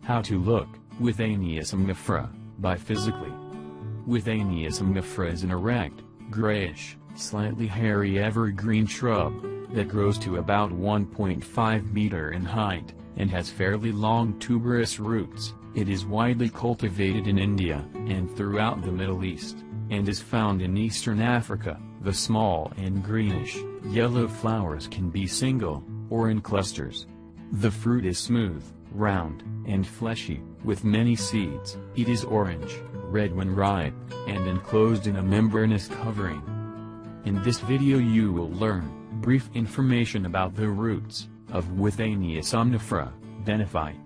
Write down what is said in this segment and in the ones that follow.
How to look, Withania somnifera, by physically. Withania somnifera is an erect, grayish, slightly hairy evergreen shrub, that grows to about 1.5 meter in height, and has fairly long tuberous roots. It is widely cultivated in India, and throughout the Middle East, and is found in eastern Africa. The small and greenish, yellow flowers can be single, or in clusters. The fruit is smooth, round, and fleshy, with many seeds. It is orange, red when ripe, and enclosed in a membranous covering. In this video you will learn brief information about the roots of Withania somnifera, benefit.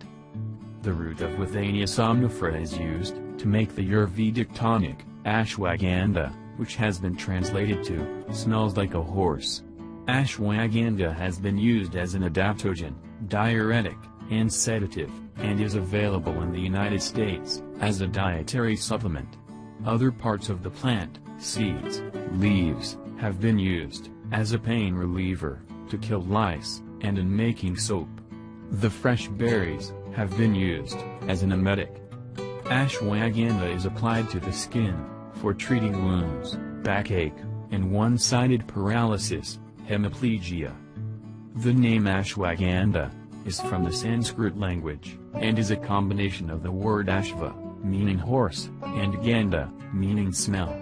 The root of Withania somnifera is used to make the Ayurvedic tonic, Ashwagandha, which has been translated to, smells like a horse. Ashwagandha has been used as an adaptogen, diuretic, and sedative, and is available in the United States as a dietary supplement. Other parts of the plant, seeds, leaves, have been used as a pain reliever, to kill lice, and in making soap. The fresh berries have been used as an emetic. Ashwagandha is applied to the skin for treating wounds, backache, and one-sided paralysis, hemiplegia. The name Ashwagandha is from the Sanskrit language, and is a combination of the word ashva, meaning horse, and gandha, meaning smell.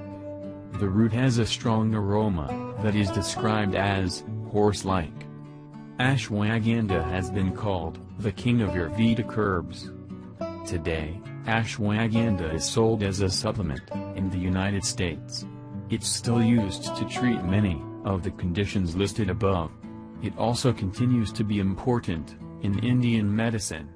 The root has a strong aroma that is described as horse-like. Ashwagandha has been called the king of Ayurvedic herbs. Today, ashwagandha is sold as a supplement in the United States. It's still used to treat many of the conditions listed above. It also continues to be important in Indian medicine.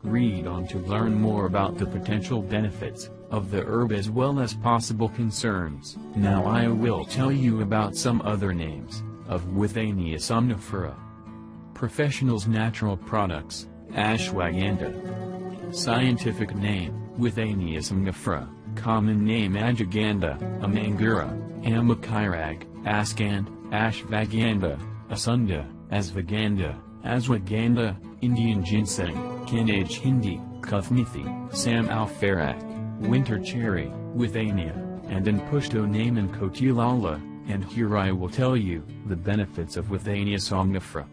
Read on to learn more about the potential benefits of the herb as well as possible concerns. Now I will tell you about some other names of Withania somnifera. Professionals' natural products, Ashwagandha. Scientific name, Withania somnifera. Common name Ashwagandha, Amangura, Amakirag, Askand, Ashwagandha, Asunda, Asvagandha, Ashwagandha, Indian ginseng, Kanaj Hindi, Kuthmithi, Sam Alfarak, winter cherry, Withania, and in Pushto name in Kotilala, and here I will tell you the benefits of Withania somnifera.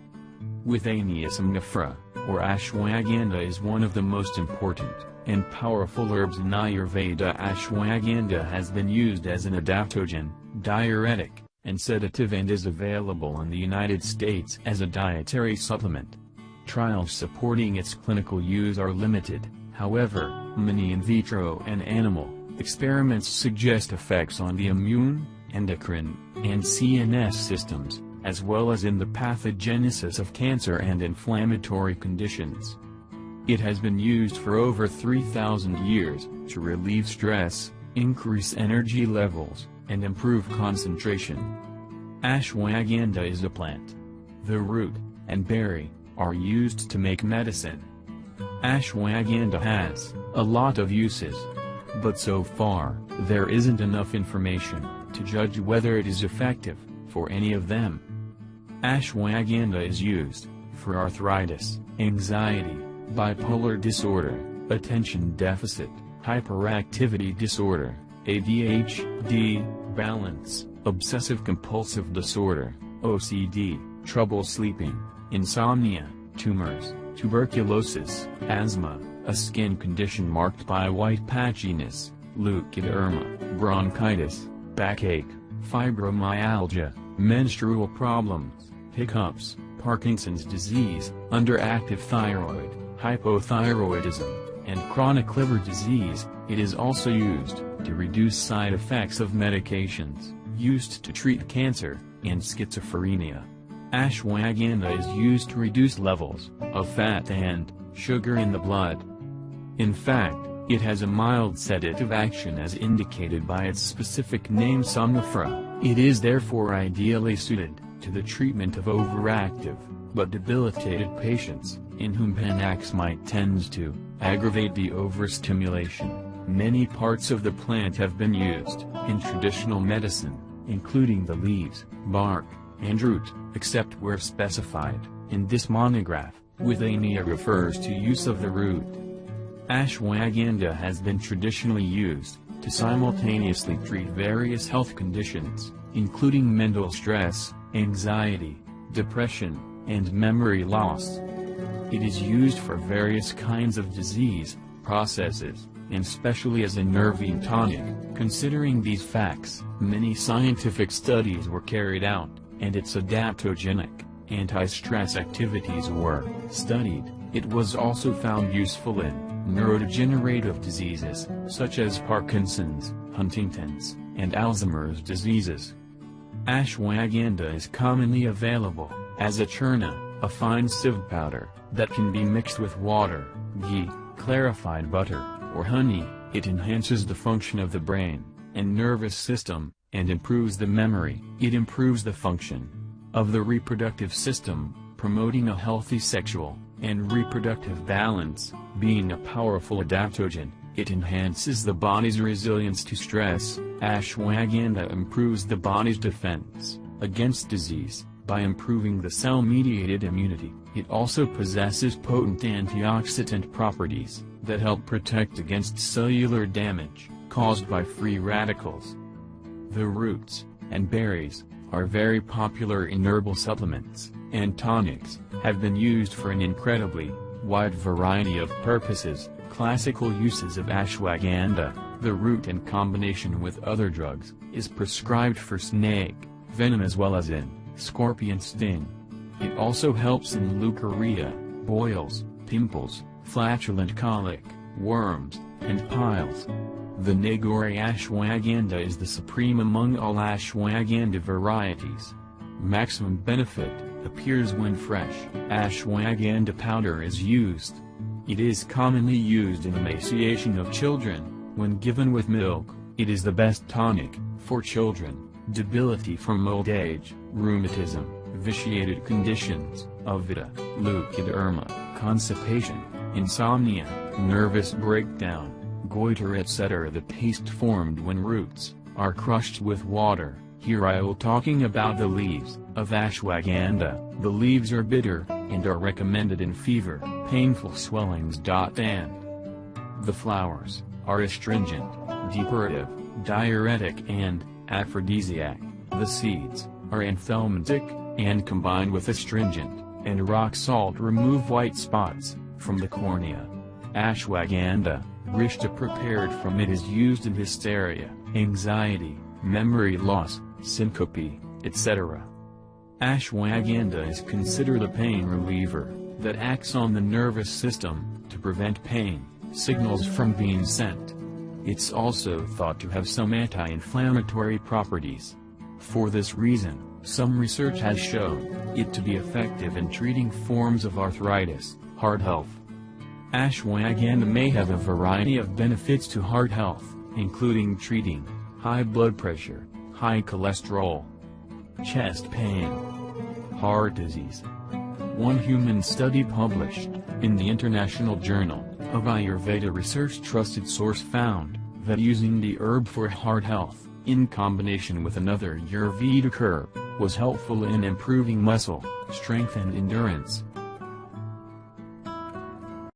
Withania somnifera, or Ashwagandha, is one of the most important and powerful herbs in Ayurveda. Ashwagandha has been used as an adaptogen, diuretic, and sedative and is available in the United States as a dietary supplement. Trials supporting its clinical use are limited, however, many in vitro and animal experiments suggest effects on the immune, endocrine, and CNS systems, as well as in the pathogenesis of cancer and inflammatory conditions. It has been used for over 3,000 years to relieve stress, increase energy levels, and improve concentration. Ashwagandha is a plant. The root and berry are used to make medicine. Ashwagandha has a lot of uses, but so far, there isn't enough information to judge whether it is effective for any of them. Ashwagandha is used for arthritis, anxiety, bipolar disorder, attention deficit, hyperactivity disorder, ADHD, balance, obsessive-compulsive disorder, OCD, trouble sleeping, insomnia, tumors, tuberculosis, asthma, a skin condition marked by white patchiness, leukoderma, bronchitis, backache, fibromyalgia, menstrual problems, hiccups, Parkinson's disease, underactive thyroid, hypothyroidism, and chronic liver disease. It is also used to reduce side effects of medications used to treat cancer and schizophrenia. Ashwagandha is used to reduce levels of fat and sugar in the blood. In fact, it has a mild sedative action as indicated by its specific name somnifera. It is therefore ideally suited to the treatment of overactive but debilitated patients, in whom panaxmite tends to aggravate the overstimulation. Many parts of the plant have been used in traditional medicine, including the leaves, bark, and root, except where specified. In this monograph, Withania refers to use of the root. Ashwagandha has been traditionally used to simultaneously treat various health conditions, including mental stress, anxiety, depression, and memory loss. It is used for various kinds of disease processes, and specially as a nervine tonic. Considering these facts, many scientific studies were carried out, and its adaptogenic, anti-stress activities were studied. It was also found useful in neurodegenerative diseases, such as Parkinson's, Huntington's, and Alzheimer's diseases. Ashwagandha is commonly available as a churna, a fine sieve powder, that can be mixed with water, ghee, clarified butter, or honey. It enhances the function of the brain and nervous system, and improves the memory. It improves the function of the reproductive system, promoting a healthy sexual and reproductive balance. Being a powerful adaptogen, it enhances the body's resilience to stress. Ashwagandha improves the body's defense against disease by improving the cell-mediated immunity. It also possesses potent antioxidant properties that help protect against cellular damage caused by free radicals. The roots and berries are very popular in herbal supplements, and tonics have been used for an incredibly wide variety of purposes. Classical uses of ashwagandha: the root in combination with other drugs is prescribed for snake venom as well as in scorpion sting. It also helps in leukorrhea, boils, pimples, flatulent colic, worms, and piles. The Nagore ashwagandha is the supreme among all ashwagandha varieties. Maximum benefit appears when fresh ashwagandha powder is used. It is commonly used in emaciation of children. When given with milk, it is the best tonic for children. Debility from old age, rheumatism, vitiated conditions, avita, leukoderma, constipation, insomnia, nervous breakdown, goiter etc. The paste formed when roots are crushed with water. Here I will talking about the leaves of ashwagandha. The leaves are bitter, and are recommended in fever, painful swellings. And the flowers are astringent, depurative, diuretic and aphrodisiac. The seeds are anthelmintic, and combined with astringent and rock salt remove white spots from the cornea. Ashwagandha, rishta prepared from it, is used in hysteria, anxiety, memory loss, syncope, etc. Ashwagandha is considered a pain reliever that acts on the nervous system to prevent pain signals from being sent. It's also thought to have some anti-inflammatory properties. For this reason, some research has shown it to be effective in treating forms of arthritis, heart health. Ashwagandha may have a variety of benefits to heart health, including treating high blood pressure, high cholesterol, chest pain, heart disease. One human study published in the International Journal of Ayurveda Research, trusted source, found that using the herb for heart health in combination with another Ayurvedic herb was helpful in improving muscle strength and endurance.